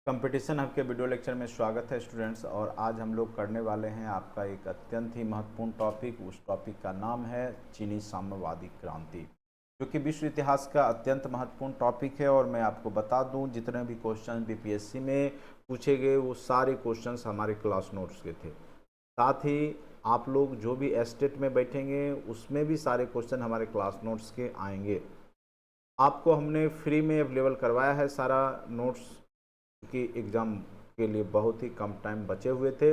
Competition hub के video lecture में स्वागत है स्टूडेंट्स। और आज हम लोग करने वाले हैं आपका एक अत्यंत ही महत्वपूर्ण टॉपिक। उस टॉपिक का नाम है चीनी साम्यवादी क्रांति, जो कि विश्व इतिहास का अत्यंत महत्वपूर्ण टॉपिक है। और मैं आपको बता दूं, जितने भी क्वेश्चन बीपीएससी में पूछे गए वो सारे क्वेश्चंस हमारे क्लास नोट्स के थे। साथ ही आप लोग जो भी एस्टेट में बैठेंगे उसमें भी सारे क्वेश्चन हमारे क्लास नोट्स के आएंगे। आपको हमने फ्री में अवेलेबल करवाया है सारा नोट्स, कि एग्ज़ाम के लिए बहुत ही कम टाइम बचे हुए थे।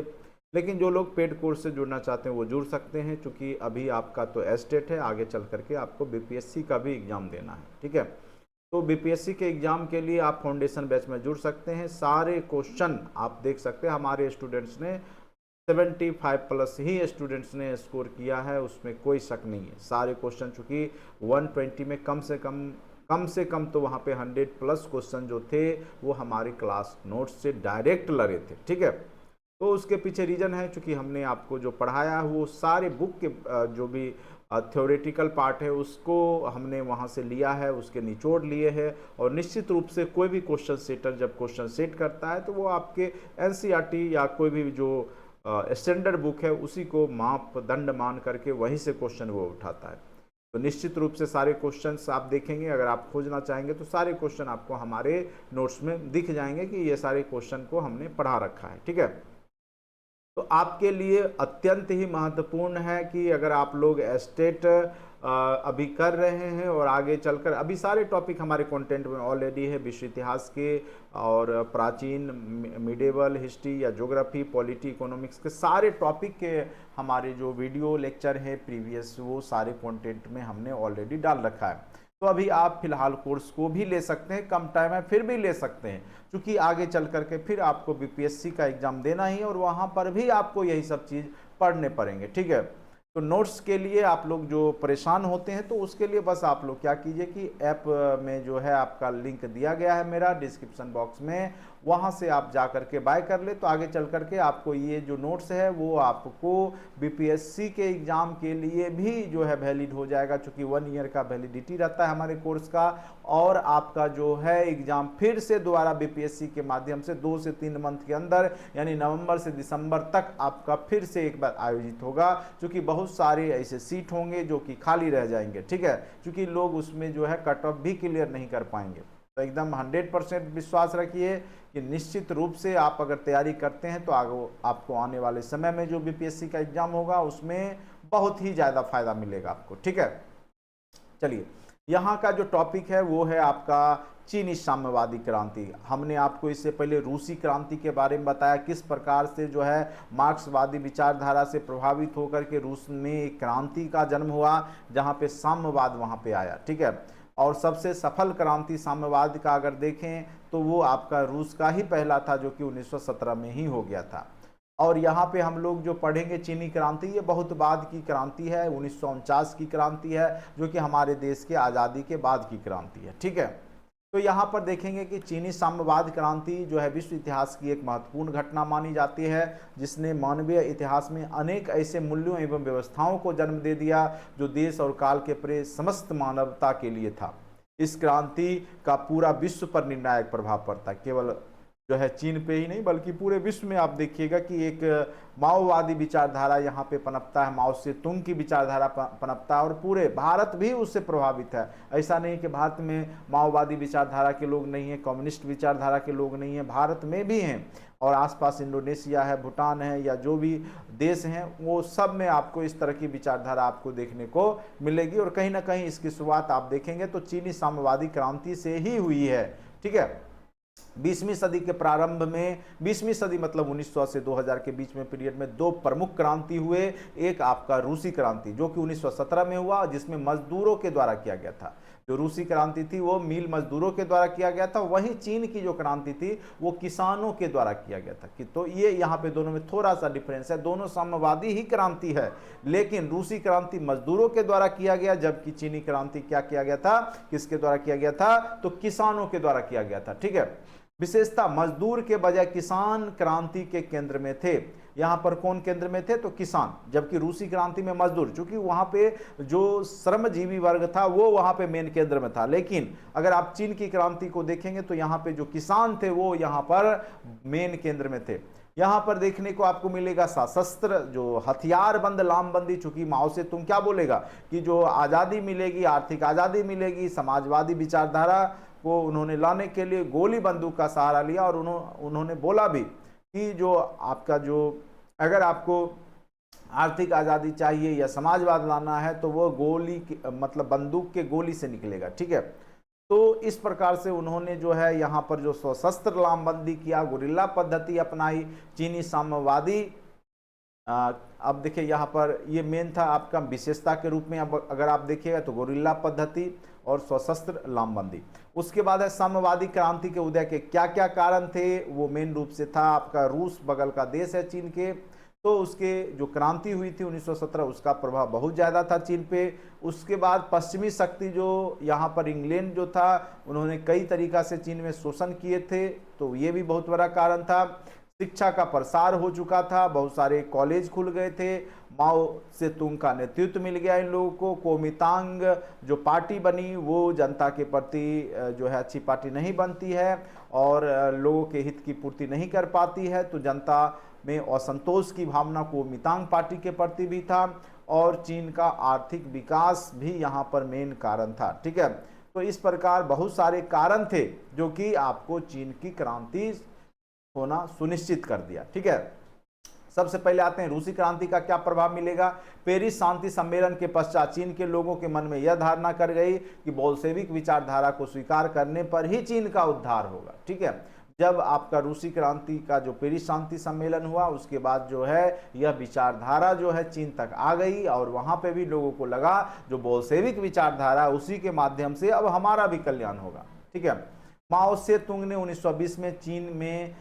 लेकिन जो लोग पेड कोर्स से जुड़ना चाहते हैं वो जुड़ सकते हैं, क्योंकि अभी आपका तो एस्टेट है, आगे चल करके आपको बीपीएससी का भी एग्ज़ाम देना है। ठीक है, तो बीपीएससी के एग्ज़ाम के लिए आप फाउंडेशन बैच में जुड़ सकते हैं। सारे क्वेश्चन आप देख सकते हैं। हमारे स्टूडेंट्स ने 75 प्लस ही स्टूडेंट्स ने स्कोर किया है, उसमें कोई शक नहीं है। सारे क्वेश्चन चूँकि 120 में कम से कम तो वहाँ पे 100 प्लस क्वेश्चन जो थे वो हमारी क्लास नोट्स से डायरेक्ट लगे थे। ठीक है, तो उसके पीछे रीज़न है, चूँकि हमने आपको जो पढ़ाया वो सारे बुक के जो भी थ्योरेटिकल पार्ट है उसको हमने वहाँ से लिया है, उसके निचोड़ लिए हैं। और निश्चित रूप से कोई भी क्वेश्चन सेटर जब क्वेश्चन सेट करता है तो वो आपके एनसीईआरटी या कोई भी जो स्टैंडर्ड बुक है उसी को मापदंड मान करके वहीं से क्वेश्चन वो उठाता है। तो निश्चित रूप से सारे क्वेश्चंस आप देखेंगे, अगर आप खोजना चाहेंगे तो सारे क्वेश्चन आपको हमारे नोट्स में दिख जाएंगे कि ये सारे क्वेश्चन को हमने पढ़ा रखा है। ठीक है, तो आपके लिए अत्यंत ही महत्वपूर्ण है कि अगर आप लोग एस्टेट अभी कर रहे हैं और आगे चलकर अभी सारे टॉपिक हमारे कंटेंट में ऑलरेडी है, विश्व इतिहास के और प्राचीन मिडेवल हिस्ट्री या ज्योग्राफी, पॉलिटी, इकोनॉमिक्स के सारे टॉपिक के हमारे जो वीडियो लेक्चर है प्रीवियस वो सारे कंटेंट में हमने ऑलरेडी डाल रखा है। तो अभी आप फिलहाल कोर्स को भी ले सकते हैं, कम टाइम है फिर भी ले सकते हैं, क्योंकि आगे चल करके फिर आपको बीपीएससी का एग्ज़ाम देना ही है और वहाँ पर भी आपको यही सब चीज़ पढ़ने पड़ेंगे। ठीक है, तो नोट्स के लिए आप लोग जो परेशान होते हैं तो उसके लिए बस आप लोग क्या कीजिए कि ऐप में जो है आपका लिंक दिया गया है मेरा डिस्क्रिप्शन बॉक्स में, वहाँ से आप जा करके बाय कर ले। तो आगे चल करके आपको ये जो नोट्स है वो आपको बीपीएससी के एग्ज़ाम के लिए भी जो है वैलिड हो जाएगा, क्योंकि 1 ईयर का वैलिडिटी रहता है हमारे कोर्स का। और आपका जो है एग्ज़ाम फिर से दोबारा बीपीएससी के माध्यम से 2 से 3 मंथ के अंदर यानी नवंबर से दिसंबर तक आपका फिर से एक बार आयोजित होगा, क्योंकि बहुत सारे ऐसे सीट होंगे जो कि खाली रह जाएंगे। ठीक है, क्योंकि लोग उसमें जो है कट ऑफ भी क्लियर नहीं कर पाएंगे। तो एकदम 100% विश्वास रखिए कि निश्चित रूप से आप अगर तैयारी करते हैं तो आगे आपको आने वाले समय में जो बीपीएससी का एग्ज़ाम होगा उसमें बहुत ही ज़्यादा फायदा मिलेगा आपको। ठीक है, चलिए यहाँ का जो टॉपिक है वो है आपका चीनी साम्यवादी क्रांति। हमने आपको इससे पहले रूसी क्रांति के बारे में बताया, किस प्रकार से जो है मार्क्सवादी विचारधारा से प्रभावित होकर के रूस में एक क्रांति का जन्म हुआ, जहाँ पे साम्यवाद वहाँ पे आया। ठीक है, और सबसे सफल क्रांति साम्यवाद का अगर देखें तो वो आपका रूस का ही पहला था, जो कि 1917 में ही हो गया था। और यहाँ पे हम लोग जो पढ़ेंगे चीनी क्रांति, ये बहुत बाद की क्रांति है, 1949 की क्रांति है, जो कि हमारे देश के आज़ादी के बाद की क्रांति है। ठीक है, तो यहाँ पर देखेंगे कि चीनी साम्यवाद क्रांति जो है विश्व इतिहास की एक महत्वपूर्ण घटना मानी जाती है, जिसने मानवीय इतिहास में अनेक ऐसे मूल्यों एवं व्यवस्थाओं को जन्म दे दिया जो देश और काल के परे समस्त मानवता के लिए था। इस क्रांति का पूरा विश्व पर निर्णायक प्रभाव पड़ता है, केवल जो है चीन पे ही नहीं बल्कि पूरे विश्व में। आप देखिएगा कि एक माओवादी विचारधारा यहाँ पे पनपता है, माओ से तुंग की विचारधारा पनपता है, और पूरे भारत भी उससे प्रभावित है। ऐसा नहीं कि भारत में माओवादी विचारधारा के लोग नहीं हैं, कम्युनिस्ट विचारधारा के लोग नहीं हैं, भारत में भी हैं। और आसपास इंडोनेशिया है, भूटान है, या जो भी देश हैं वो सब में आपको इस तरह की विचारधारा आपको देखने को मिलेगी। और कहीं ना कहीं इसकी शुरुआत आप देखेंगे तो चीनी साम्यवादी क्रांति से ही हुई है। ठीक है, 20वीं सदी के प्रारंभ में, 20वीं सदी मतलब 1900 से 2000 के बीच में पीरियड में दो प्रमुख क्रांति हुए। एक आपका रूसी क्रांति जो कि 1917 में हुआ, जिसमें मजदूरों के द्वारा किया गया था। जो रूसी क्रांति थी वो मिल मजदूरों के द्वारा किया गया था, वहीं चीन की जो क्रांति थी वो किसानों के द्वारा किया गया था। कि तो ये यहाँ पे दोनों में थोड़ा सा डिफरेंस है, दोनों साम्यवादी ही क्रांति है, लेकिन रूसी क्रांति मजदूरों के द्वारा किया गया, जबकि चीनी क्रांति क्या किया गया था, किसके द्वारा किया गया था, तो किसानों के द्वारा किया गया था। ठीक है, विशेषता मजदूर के बजाय किसान क्रांति के केंद्र में थे। यहाँ पर कौन केंद्र में थे, तो किसान, जबकि रूसी क्रांति में मजदूर, क्योंकि वहाँ पे जो श्रमजीवी वर्ग था वो वहाँ पे मेन केंद्र में था। लेकिन अगर आप चीन की क्रांति को देखेंगे तो यहाँ पे जो किसान थे वो यहाँ पर मेन केंद्र में थे। यहाँ पर देखने को आपको मिलेगा सशस्त्र जो हथियारबंद लामबंदी, चूंकि माओ से तुम क्या बोलेगा कि जो आज़ादी मिलेगी, आर्थिक आज़ादी मिलेगी, समाजवादी विचारधारा को उन्होंने लाने के लिए गोली बंदूक का सहारा लिया, और उन्होंने बोला भी कि जो आपका जो अगर आपको आर्थिक आज़ादी चाहिए या समाजवाद लाना है तो वो गोली मतलब बंदूक के गोली से निकलेगा, ठीक है। तो इस प्रकार से उन्होंने जो है यहाँ पर जो सशस्त्र लामबंदी किया, गुरिल्ला पद्धति अपनाई, चीनी साम्यवादी। अब देखिए यहाँ पर ये मेन था आपका विशेषता के रूप में। अब अगर आप देखिएगा तो गुरिल्ला पद्धति और सशस्त्र लामबंदी। उसके बाद है साम्यवादी क्रांति के उदय के क्या क्या कारण थे, वो मेन रूप से था आपका रूस बगल का देश है चीन के, तो उसके जो क्रांति हुई थी 1917 उसका प्रभाव बहुत ज़्यादा था चीन पे। उसके बाद पश्चिमी शक्ति जो यहाँ पर इंग्लैंड जो था, उन्होंने कई तरीक़ा से चीन में शोषण किए थे, तो ये भी बहुत बड़ा कारण था। शिक्षा का प्रसार हो चुका था, बहुत सारे कॉलेज खुल गए थे, माओ से तुंग का नेतृत्व मिल गया इन लोगों को। कोमितांग जो पार्टी बनी वो जनता के प्रति जो है अच्छी पार्टी नहीं बनती है और लोगों के हित की पूर्ति नहीं कर पाती है, तो जनता में असंतोष की भावना कोमितांग पार्टी के प्रति भी था। और चीन का आर्थिक विकास भी यहाँ पर मेन कारण था, ठीक है। तो इस प्रकार बहुत सारे कारण थे जो कि आपको चीन की क्रांति होना सुनिश्चित कर दिया, ठीक है। सबसे पहले आते हैं रूसी क्रांति का क्या प्रभाव मिलेगा। पेरिस शांति सम्मेलन के पश्चात चीन के लोगों के मन में यह धारणा कर गई कि बोल्शेविक विचारधारा को स्वीकार करने पर ही चीन का उद्धार होगा, ठीक है। जब आपका रूसी क्रांति का जो पेरिस शांति सम्मेलन हुआ उसके बाद जो है यह विचारधारा जो है चीन तक आ गई और वहाँ पे भी लोगों को लगा जो बोल्शेविक विचारधारा उसी के माध्यम से अब हमारा भी कल्याण होगा, ठीक है। माओ से तुंग ने 1920 में चीन में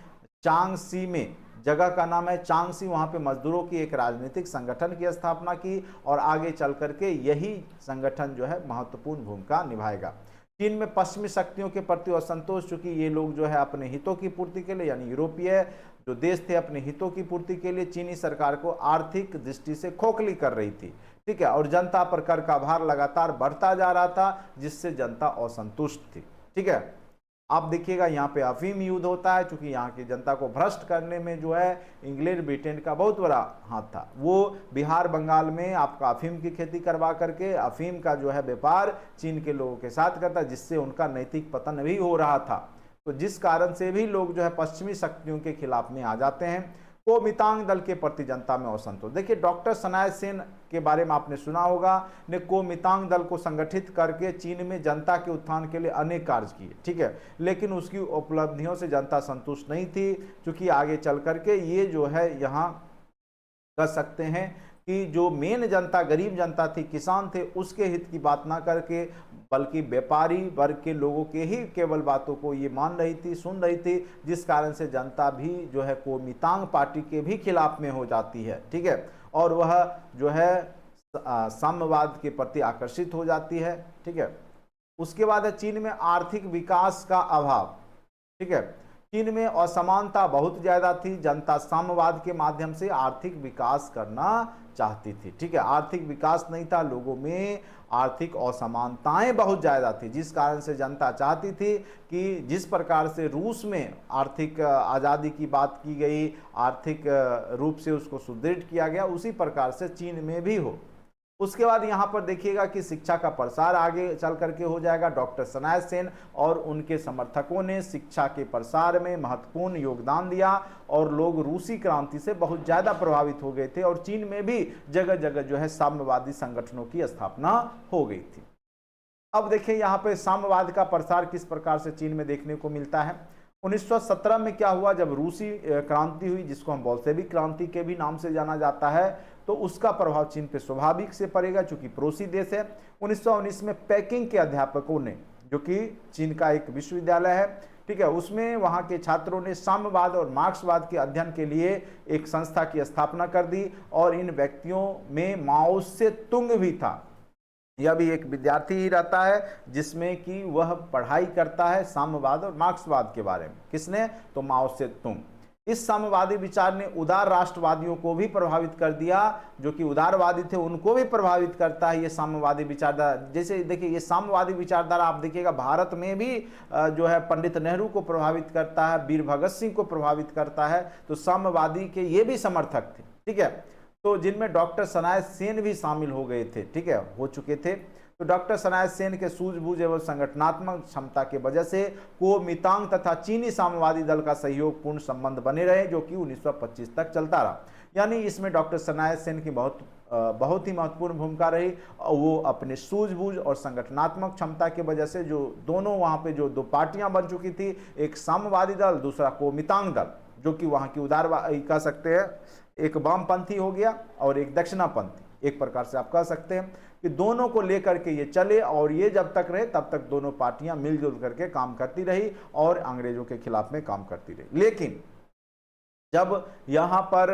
चांगसी में, जगह का नाम है चांगसी, वहाँ पे मजदूरों की एक राजनीतिक संगठन की स्थापना की और आगे चल करके यही संगठन जो है महत्वपूर्ण भूमिका निभाएगा। चीन में पश्चिमी शक्तियों के प्रति असंतोष, चूंकि ये लोग जो है अपने हितों की पूर्ति के लिए, यानी यूरोपीय जो देश थे अपने हितों की पूर्ति के लिए चीनी सरकार को आर्थिक दृष्टि से खोखली कर रही थी, ठीक है। और जनता पर कर का भार लगातार बढ़ता जा रहा था जिससे जनता असंतुष्ट थी, ठीक है। आप देखिएगा यहाँ पे अफीम युद्ध होता है, क्योंकि यहाँ की जनता को भ्रष्ट करने में जो है इंग्लैंड ब्रिटेन का बहुत बड़ा हाथ था। वो बिहार बंगाल में आपका अफीम की खेती करवा करके अफीम का जो है व्यापार चीन के लोगों के साथ करता, जिससे उनका नैतिक पतन भी हो रहा था। तो जिस कारण से भी लोग जो है पश्चिमी शक्तियों के खिलाफ में आ जाते हैं। कोमितांग दल के प्रति जनता में असंतोष। देखिए डॉक्टर सनाय सेन के बारे में आपने सुना होगा, ने कोमितांग दल को संगठित करके चीन में जनता के उत्थान के लिए अनेक कार्य किए, ठीक है। लेकिन उसकी उपलब्धियों से जनता संतुष्ट नहीं थी, क्योंकि आगे चल करके ये जो है यहाँ कह सकते हैं कि जो मेन जनता गरीब जनता थी, किसान थे, उसके हित की बात ना करके बल्कि व्यापारी वर्ग के लोगों के ही केवल बातों को ये मान रही थी, सुन रही थी, जिस कारण से जनता भी जो है कोमितांग पार्टी के भी खिलाफ में हो जाती है, ठीक है। और वह जो है साम्यवाद के प्रति आकर्षित हो जाती है, ठीक है। उसके बाद है चीन में आर्थिक विकास का अभाव, ठीक है। चीन में असमानता बहुत ज़्यादा थी, जनता साम्यवाद के माध्यम से आर्थिक विकास करना चाहती थी, ठीक है। आर्थिक विकास नहीं था, लोगों में आर्थिक असमानताएं बहुत ज़्यादा थी, जिस कारण से जनता चाहती थी कि जिस प्रकार से रूस में आर्थिक आज़ादी की बात की गई, आर्थिक रूप से उसको सुदृढ़ किया गया, उसी प्रकार से चीन में भी हो। उसके बाद यहाँ पर देखिएगा कि शिक्षा का प्रसार आगे चल करके हो जाएगा। डॉक्टर सनाय सेन और उनके समर्थकों ने शिक्षा के प्रसार में महत्वपूर्ण योगदान दिया और लोग रूसी क्रांति से बहुत ज़्यादा प्रभावित हो गए थे और चीन में भी जगह जगह जो है साम्यवादी संगठनों की स्थापना हो गई थी। अब देखिए यहाँ पे साम्यवाद का प्रसार किस प्रकार से चीन में देखने को मिलता है। 1917 में क्या हुआ, जब रूसी क्रांति हुई, जिसको हम बोल्शेविक क्रांति के भी नाम से जाना जाता है, तो उसका प्रभाव चीन पे स्वाभाविक से पड़ेगा, चूंकि पड़ोसी देश है। 1919 में पेकिंग के अध्यापकों ने, जो कि चीन का एक विश्वविद्यालय है, ठीक है, उसमें वहाँ के छात्रों ने साम्यवाद और मार्क्सवाद के अध्ययन के लिए एक संस्था की स्थापना कर दी और इन व्यक्तियों में माओ से तुंग भी था। यह भी एक विद्यार्थी ही रहता है जिसमें कि वह पढ़ाई करता है साम्यवाद और मार्क्सवाद के बारे में। किसने? तो माओ से तुंग। इस साम्यवादी विचार ने उदार राष्ट्रवादियों को भी प्रभावित कर दिया, जो कि उदारवादी थे उनको भी प्रभावित करता है ये साम्यवादी विचारधारा। जैसे देखिए ये साम्यवादी विचारधारा आप देखिएगा भारत में भी जो है पंडित नेहरू को प्रभावित करता है, वीर भगत सिंह को प्रभावित करता है। तो साम्यवादी के ये भी समर्थक थे, ठीक है। तो जिनमें डॉक्टर सनाय सेन भी शामिल हो गए थे, ठीक है, हो चुके थे। तो डॉक्टर सनाय सेन के सूझबूझ एवं संगठनात्मक क्षमता के वजह से कुओमितांग तथा चीनी साम्यवादी दल का सहयोगपूर्ण संबंध बने रहे, जो कि 1925 तक चलता रहा। यानी इसमें डॉक्टर सनाय सेन की बहुत ही महत्वपूर्ण भूमिका रही। वो अपने सूझबूझ और संगठनात्मक क्षमता की वजह से जो दोनों वहाँ पे जो दो पार्टियां बन चुकी थी, एक साम्यवादी दल, दूसरा कुओमितांग दल, जो कि वहाँ की उदारवादी कह सकते हैं, एक वामपंथी हो गया और एक दक्षिणापंथी, एक प्रकार से आप कह सकते हैं कि दोनों को लेकर के ये चले। और ये जब तक रहे तब तक दोनों पार्टियां मिलजुल करके काम करती रही और अंग्रेजों के खिलाफ में काम करती रही। लेकिन जब यहाँ पर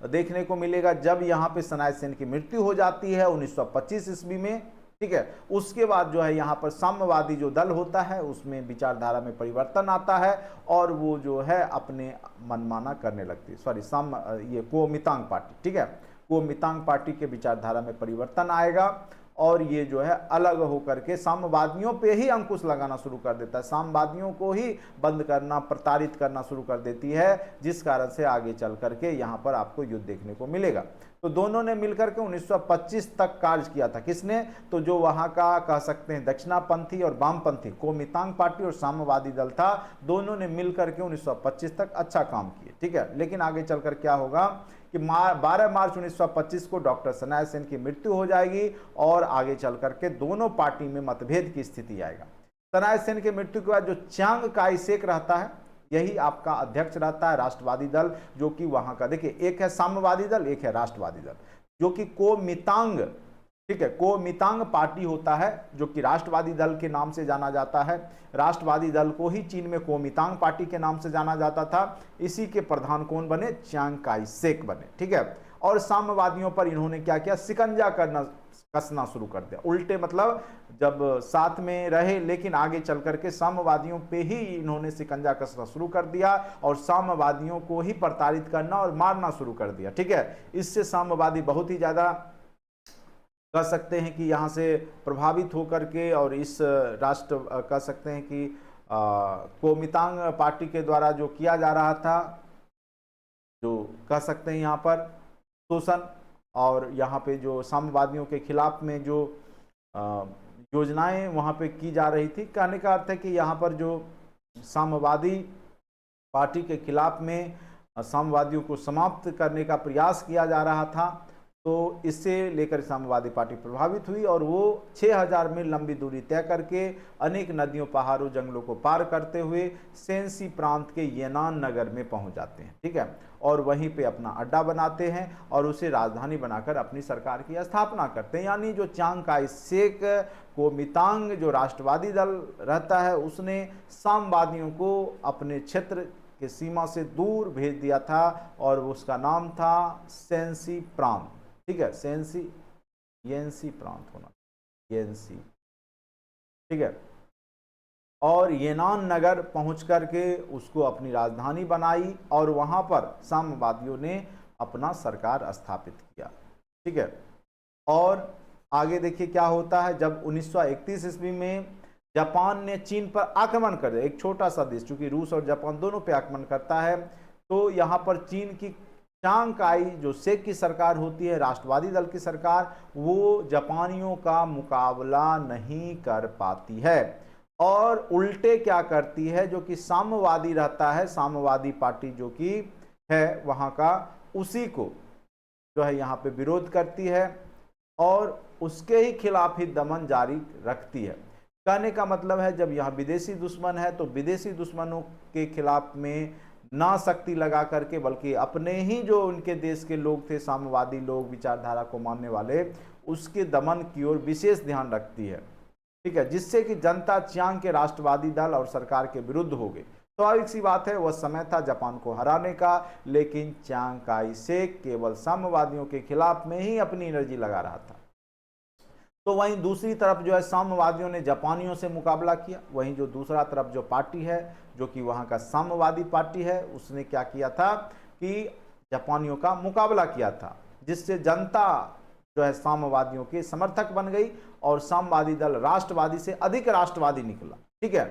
देखने को मिलेगा, जब यहाँ पे सनाय सेन की मृत्यु हो जाती है 1925 ईस्वी में, ठीक है, उसके बाद जो है यहाँ पर साम्यवादी जो दल होता है उसमें विचारधारा में परिवर्तन आता है और वो जो है अपने मनमाना करने लगती है। ये कुओमितांग पार्टी, ठीक है, कुओमितांग पार्टी के विचारधारा में परिवर्तन आएगा और ये जो है अलग होकर के साम्यवादियों पे ही अंकुश लगाना शुरू कर देता है, साम्यवादियों को ही बंद करना, प्रताड़ित करना शुरू कर देती है, जिस कारण से आगे चल करके यहाँ पर आपको युद्ध देखने को मिलेगा। तो दोनों ने मिलकर के 1925 तक कार्य किया था। किसने? तो जो वहाँ का कह सकते हैं दक्षिणापंथी और वामपंथी कुओमितांग पार्टी और साम्यवादी दल था, दोनों ने मिलकर के 1925 तक अच्छा काम किए, ठीक है। लेकिन आगे चलकर क्या होगा कि 12 मार्च 1925 को डॉक्टर सनाय सेन की मृत्यु हो जाएगी और आगे चल करके दोनों पार्टी में मतभेद की स्थिति आएगा। सनाय सेन की मृत्यु के बाद जो च्यांग काई शेक रहता है, यही आपका अध्यक्ष रहता है राष्ट्रवादी दल, जो कि वहां का देखिए एक है साम्यवादी दल, एक है राष्ट्रवादी दल, जो कि कुओमितांग, ठीक है, कुओमितांग पार्टी होता है जो कि राष्ट्रवादी दल के नाम से जाना जाता है। राष्ट्रवादी दल को ही चीन में कुओमितांग पार्टी के नाम से जाना जाता था। इसी के प्रधान कौन बने? च्यांग काई शेक बने, ठीक है। और साम्यवादियों पर इन्होंने क्या किया? शिकंजा कसना शुरू कर दिया। उल्टे मतलब जब साथ में रहे लेकिन आगे चल करके साम्यवादियों पे ही इन्होंने शिकंजा कसना शुरू कर दिया और साम्यवादियों को ही प्रताड़ित करना और मारना शुरू कर दिया, ठीक है। इससे साम्यवादी बहुत ही ज्यादा कह सकते हैं कि यहाँ से प्रभावित होकर के और इस राष्ट्र कह सकते हैं कि कुओमितांग पार्टी के द्वारा जो किया जा रहा था, जो कह सकते हैं यहाँ पर शोषण और यहाँ पे जो साम्यवादियों के खिलाफ में जो योजनाएं वहाँ पे की जा रही थी, कहने का अर्थ है कि यहाँ पर जो साम्यवादी पार्टी के खिलाफ में साम्यवादियों को समाप्त करने का प्रयास किया जा रहा था, तो इससे लेकर साम्यवादी पार्टी प्रभावित हुई और वो 6000 मील लंबी दूरी तय करके अनेक नदियों, पहाड़ों, जंगलों को पार करते हुए सेंसी प्रांत के येनान नगर में पहुंच जाते हैं, ठीक है, और वहीं पे अपना अड्डा बनाते हैं और उसे राजधानी बनाकर अपनी सरकार की स्थापना करते हैं। यानी जो च्यांग काई शेक कुओमितांग जो राष्ट्रवादी दल रहता है, उसने साम्यवादियों को अपने क्षेत्र के सीमा से दूर भेज दिया था और उसका नाम था सेंसी प्रांत, ठीक है, येनसी प्रांत होना, येनसी, ठीक है। और येनान नगर पहुंच करके उसको अपनी राजधानी बनाई और वहां पर साम्यवादियों ने अपना सरकार स्थापित किया, ठीक है। और आगे देखिए क्या होता है, जब 1931 ईस्वी में जापान ने चीन पर आक्रमण कर दिया, एक छोटा सा देश, चूंकि रूस और जापान दोनों पे आक्रमण करता है, तो यहाँ पर चीन की च्यांग काई जो शेक की सरकार होती है, राष्ट्रवादी दल की सरकार, वो जापानियों का मुकाबला नहीं कर पाती है और उल्टे क्या करती है, जो कि साम्यवादी रहता है, साम्यवादी पार्टी जो कि है वहाँ का, उसी को जो है यहाँ पे विरोध करती है और उसके ही खिलाफ ही दमन जारी रखती है। कहने का मतलब है जब यहाँ विदेशी दुश्मन है तो विदेशी दुश्मनों के खिलाफ में ना शक्ति लगा करके, बल्कि अपने ही जो उनके देश के लोग थे, साम्यवादी लोग, विचारधारा को मानने वाले, उसके दमन की ओर विशेष ध्यान रखती है, ठीक है, जिससे कि जनता च्यांग के राष्ट्रवादी दल और सरकार के विरुद्ध हो गई। स्वाभाविक सी बात है, वह समय था जापान को हराने का, लेकिन च्यांग काई शेक केवल साम्यवादियों के खिलाफ में ही अपनी एनर्जी लगा रहा था। तो वहीं दूसरी तरफ जो है साम्यवादियों ने जापानियों से मुकाबला किया। वहीं जो दूसरा तरफ जो पार्टी है, जो कि वहाँ का साम्यवादी पार्टी है, उसने क्या किया था कि जापानियों का मुकाबला किया था, जिससे जनता जो है साम्यवादियों के समर्थक बन गई और साम्यवादी दल राष्ट्रवादी से अधिक राष्ट्रवादी निकला। ठीक है,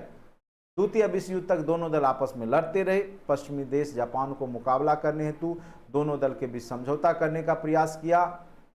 द्वितीय विश्व युद्ध तक दोनों दल आपस में लड़ते रहे। पश्चिमी देश जापान को मुकाबला करने हेतु दोनों दल के बीच समझौता करने का प्रयास किया।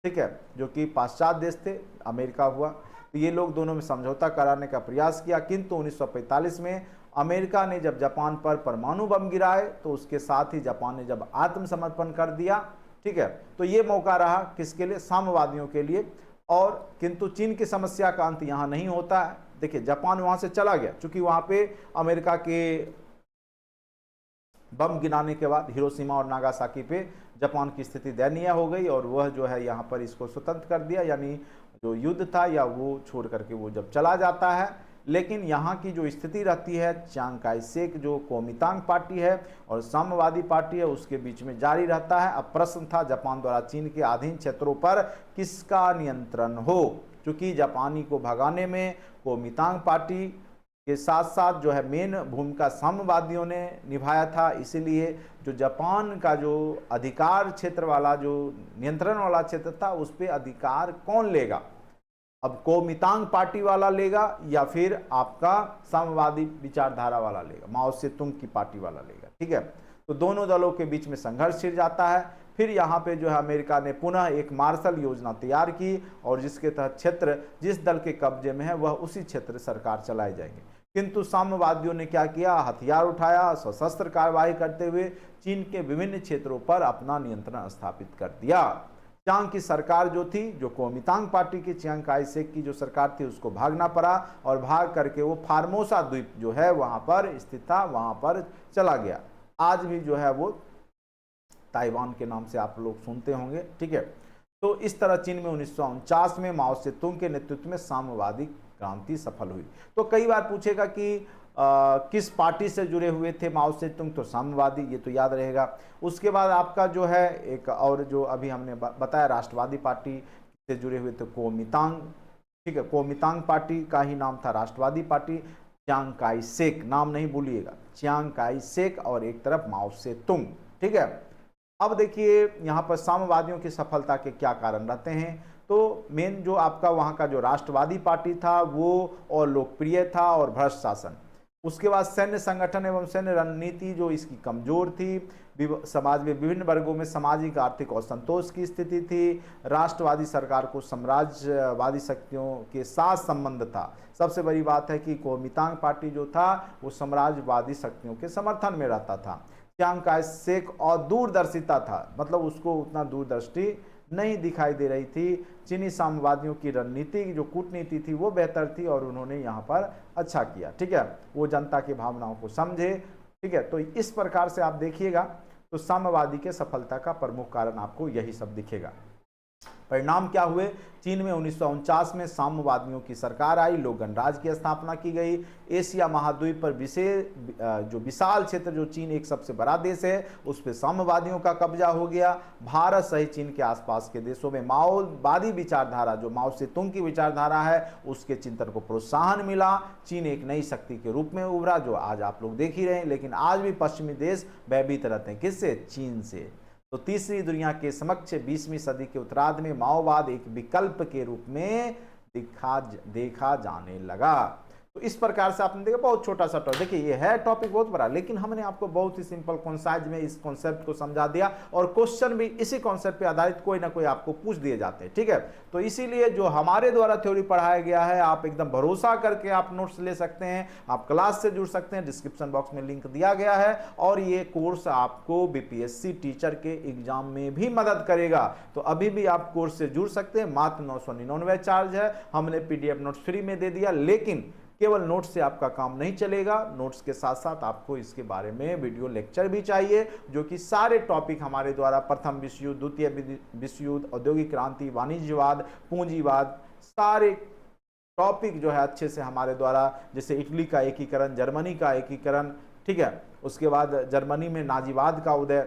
ठीक है, जो कि पाश्चात्य देश थे, अमेरिका हुआ, तो ये लोग दोनों में समझौता कराने का प्रयास किया। किंतु 1945 में अमेरिका ने जब जापान पर परमाणु बम गिराए तो उसके साथ ही जापान ने जब आत्मसमर्पण कर दिया। ठीक है, तो ये मौका रहा किसके लिए? साम्यवादियों के लिए। और किंतु चीन की समस्या का अंत यहाँ नहीं होता है। देखिए, जापान वहां से चला गया, चूंकि वहां पे अमेरिका के बम गिराने के बाद हिरोशिमा और नागासाकी पे जापान की स्थिति दयनीय हो गई और वह जो है यहाँ पर इसको स्वतंत्र कर दिया, यानी जो युद्ध था या वो छोड़ करके वो जब चला जाता है। लेकिन यहाँ की जो स्थिति रहती है, चियांग काई शेक जो कोमितांग पार्टी है और साम्यवादी पार्टी है, उसके बीच में जारी रहता है। अब प्रश्न था जापान द्वारा चीन के अधीन क्षेत्रों पर किसका नियंत्रण हो, क्योंकि जापानी को भगाने में कोमितांग पार्टी के साथ साथ जो है मेन भूमिका साम्यवादियों ने निभाया था। इसीलिए जो जापान का जो अधिकार क्षेत्र वाला, जो नियंत्रण वाला क्षेत्र था, उस पर अधिकार कौन लेगा? अब कोमितांग पार्टी वाला लेगा या फिर आपका साम्यवादी विचारधारा वाला लेगा, माओ से तुंग की पार्टी वाला लेगा। ठीक है, तो दोनों दलों के बीच में संघर्ष छिड़ जाता है। फिर यहाँ पे जो है अमेरिका ने पुनः एक मार्शल योजना तैयार की और जिसके तहत क्षेत्र जिस दल के कब्जे में है वह उसी क्षेत्र सरकार चलाए जाएंगे। किंतु साम्यवादियों ने क्या किया? हथियार उठाया, सशस्त्र कार्रवाई करते हुए चीन के विभिन्न क्षेत्रों पर अपना नियंत्रण स्थापित कर दिया। चियांग की सरकार जो थी, जो कोमितांग पार्टी की चियांग काई शेक की जो सरकार थी, उसको भागना पड़ा और भाग करके वो फार्मोसा द्वीप जो है वहां पर स्थित था, वहां पर चला गया। आज भी जो है वो ताइवान के नाम से आप लोग सुनते होंगे। ठीक है, तो इस तरह चीन में 1949 में माओ से तुंग के नेतृत्व में साम्यवादी क्रांति सफल हुई। तो कई बार पूछेगा कि किस पार्टी से जुड़े हुए थे माओ से तुंग, तो साम्यवादी, ये तो याद रहेगा। उसके बाद आपका जो है एक और जो अभी हमने बताया राष्ट्रवादी पार्टी से जुड़े हुए थे कोमितांग। ठीक है, कोमितांग पार्टी का ही नाम था राष्ट्रवादी पार्टी। चियांग काई शेक, नाम नहीं भूलिएगा, चियांग काई शेक, और एक तरफ माओ से तुंग। ठीक है, अब देखिए यहाँ पर साम्यवादियों की सफलता के क्या कारण रहते हैं। तो मेन जो आपका वहाँ का जो राष्ट्रवादी पार्टी था वो और लोकप्रिय था और भ्रष्ट शासन। उसके बाद सैन्य संगठन एवं सैन्य रणनीति जो इसकी कमजोर थी। समाज में विभिन्न वर्गों में सामाजिक आर्थिक असंतोष की स्थिति थी। राष्ट्रवादी सरकार को साम्राज्यवादी शक्तियों के साथ संबंध था। सबसे बड़ी बात है कि कोमितांग पार्टी जो था वो साम्राज्यवादी शक्तियों के समर्थन में रहता था। चियांग काई शेक और दूरदर्शिता था, मतलब उसको उतना दूरदृष्टि नहीं दिखाई दे रही थी। चीनी साम्यवादियों की रणनीति जो कूटनीति थी वो बेहतर थी और उन्होंने यहाँ पर अच्छा किया। ठीक है, वो जनता की भावनाओं को समझे। ठीक है, तो इस प्रकार से आप देखिएगा तो साम्यवादी के सफलता का प्रमुख कारण आपको यही सब दिखेगा। परिणाम क्या हुए? चीन में 1949 में साम्यवादियों की सरकार आई, लोक गणराज्य की स्थापना की गई। एशिया महाद्वीप पर जो विशाल क्षेत्र, जो चीन एक सबसे बड़ा देश है, उस पर साम्यवादियों का कब्जा हो गया। भारत सहित चीन के आसपास के देशों में माओवादी विचारधारा, जो माओ से तुंग की विचारधारा है, उसके चिंतन को प्रोत्साहन मिला। चीन एक नई शक्ति के रूप में उभरा, जो आज आप लोग देख ही रहे हैं। लेकिन आज भी पश्चिमी देश भयभीत रहते हैं, किससे? चीन से। तो तीसरी दुनिया के समक्ष 20वीं सदी के उत्तरार्ध में माओवाद एक विकल्प के रूप में देखा जाने लगा। तो इस प्रकार से आपने देखा, बहुत छोटा सा टॉपिक। देखिए, ये है टॉपिक बहुत बड़ा, लेकिन हमने आपको बहुत ही सिंपल कॉन्साइज में इस कॉन्सेप्ट को समझा दिया और क्वेश्चन भी इसी कॉन्सेप्ट पे आधारित कोई ना कोई आपको पूछ दिए जाते हैं। ठीक है, तो इसीलिए जो हमारे द्वारा थ्योरी पढ़ाया गया है, आप एकदम भरोसा करके आप नोट्स ले सकते हैं, आप क्लास से जुड़ सकते हैं। डिस्क्रिप्शन बॉक्स में लिंक दिया गया है और ये कोर्स आपको बीपीएससी टीचर के एग्जाम में भी मदद करेगा। तो अभी भी आप कोर्स से जुड़ सकते हैं, मात्र 999 चार्ज है। हमने पीडीएफ नोट्स फ्री में दे दिया, लेकिन केवल नोट्स से आपका काम नहीं चलेगा। नोट्स के साथ साथ आपको इसके बारे में वीडियो लेक्चर भी चाहिए, जो कि सारे टॉपिक हमारे द्वारा प्रथम विश्व युद्ध, द्वितीय विश्व युद्ध, औद्योगिक क्रांति, वाणिज्यवाद, पूंजीवाद, सारे टॉपिक जो है अच्छे से हमारे द्वारा, जैसे इटली का एकीकरण, जर्मनी का एकीकरण, ठीक है, उसके बाद जर्मनी में नाजीवाद का उदय,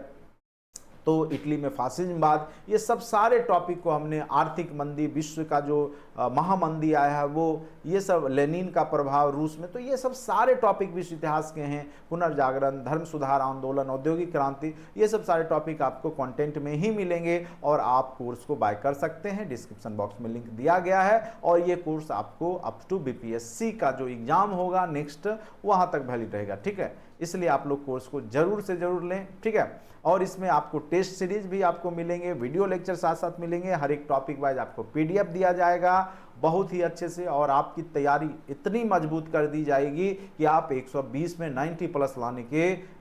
तो इटली में फासिज्मवाद, ये सब सारे टॉपिक को हमने, आर्थिक मंदी, विश्व का जो महामंदी आया है वो, ये सब, लेनिन का प्रभाव रूस में, तो ये सब सारे टॉपिक विश्व इतिहास के हैं। पुनर्जागरण, धर्म सुधार आंदोलन, औद्योगिक क्रांति, ये सब सारे टॉपिक आपको कंटेंट में ही मिलेंगे और आप कोर्स को बाय कर सकते हैं। डिस्क्रिप्शन बॉक्स में लिंक दिया गया है और ये कोर्स आपको अप टू बीपीएससी का जो एग्जाम होगा नेक्स्ट, वहां तक वैलिड रहेगा, ठीक है। इसलिए आप लोग कोर्स को जरूर से जरूर लें, ठीक है। और इसमें आपको टेस्ट सीरीज भी आपको मिलेंगे, वीडियो लेक्चर साथ साथ मिलेंगे, हर एक टॉपिक वाइज आपको पीडीएफ दिया जाएगा बहुत ही अच्छे से, और आपकी तैयारी इतनी मजबूत कर दी जाएगी कि आप 120 में 90 प्लस लाने के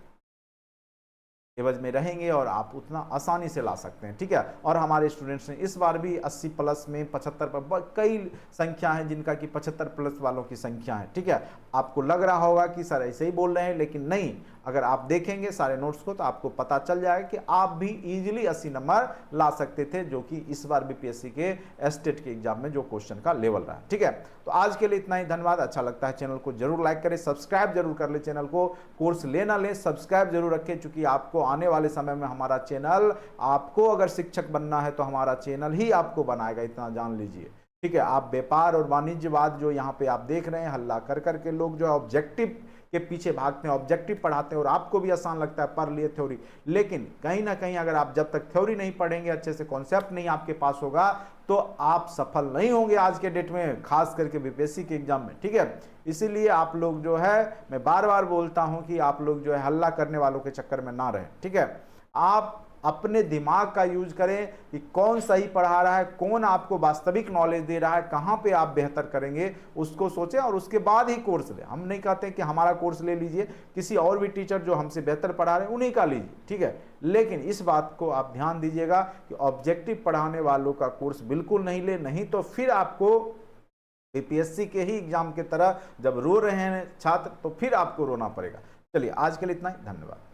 एवज में रहेंगे और आप उतना आसानी से ला सकते हैं, ठीक है। और हमारे स्टूडेंट्स ने इस बार भी 80 प्लस में 75 पर, कई संख्या है जिनका कि 75 प्लस वालों की संख्या है, ठीक है। आपको लग रहा होगा कि सर ऐसे ही बोल रहे हैं, लेकिन नहीं, अगर आप देखेंगे सारे नोट्स को तो आपको पता चल जाएगा कि आप भी इजीली 80 नंबर ला सकते थे, जो कि इस बार बीपीएससी के स्टेट के एग्जाम में जो क्वेश्चन का लेवल रहा है, ठीक है। तो आज के लिए इतना ही, धन्यवाद। अच्छा लगता है चैनल को जरूर लाइक करें, सब्सक्राइब जरूर कर ले चैनल को, कोर्स लेना ले सब्सक्राइब जरूर रखें, क्योंकि आपको आने वाले समय में हमारा चैनल, आपको अगर शिक्षक बनना है तो हमारा चैनल ही आपको बनाएगा, इतना जान लीजिए, ठीक है। आप व्यापार और वाणिज्यवाद जो यहाँ पे आप देख रहे हैं, हल्ला कर करके लोग जो ऑब्जेक्टिव के पीछे भागते हैं, ऑब्जेक्टिव पढ़ाते हैं और आपको भी आसान लगता है, पढ़ लिए थ्योरी, लेकिन कहीं ना कहीं अगर आप जब तक थ्योरी नहीं पढ़ेंगे, अच्छे से कॉन्सेप्ट नहीं आपके पास होगा, तो आप सफल नहीं होंगे आज के डेट में, खास करके बीपीएससी के एग्जाम में, ठीक है। इसीलिए आप लोग जो है, मैं बार बार बोलता हूं कि आप लोग जो है हल्ला करने वालों के चक्कर में ना रहें, ठीक है। आप अपने दिमाग का यूज करें कि कौन सही पढ़ा रहा है, कौन आपको वास्तविक नॉलेज दे रहा है, कहां पे आप बेहतर करेंगे, उसको सोचें और उसके बाद ही कोर्स लें। हम नहीं कहते कि हमारा कोर्स ले लीजिए, किसी और भी टीचर जो हमसे बेहतर पढ़ा रहे हैं उन्हीं का लीजिए, ठीक है। लेकिन इस बात को आप ध्यान दीजिएगा कि ऑब्जेक्टिव पढ़ाने वालों का कोर्स बिल्कुल नहीं ले, नहीं तो फिर आपको बीपीएससी के ही एग्जाम की तरह जब रो रहे हैं छात्र, तो फिर आपको रोना पड़ेगा। चलिए आज के लिए इतना ही, धन्यवाद।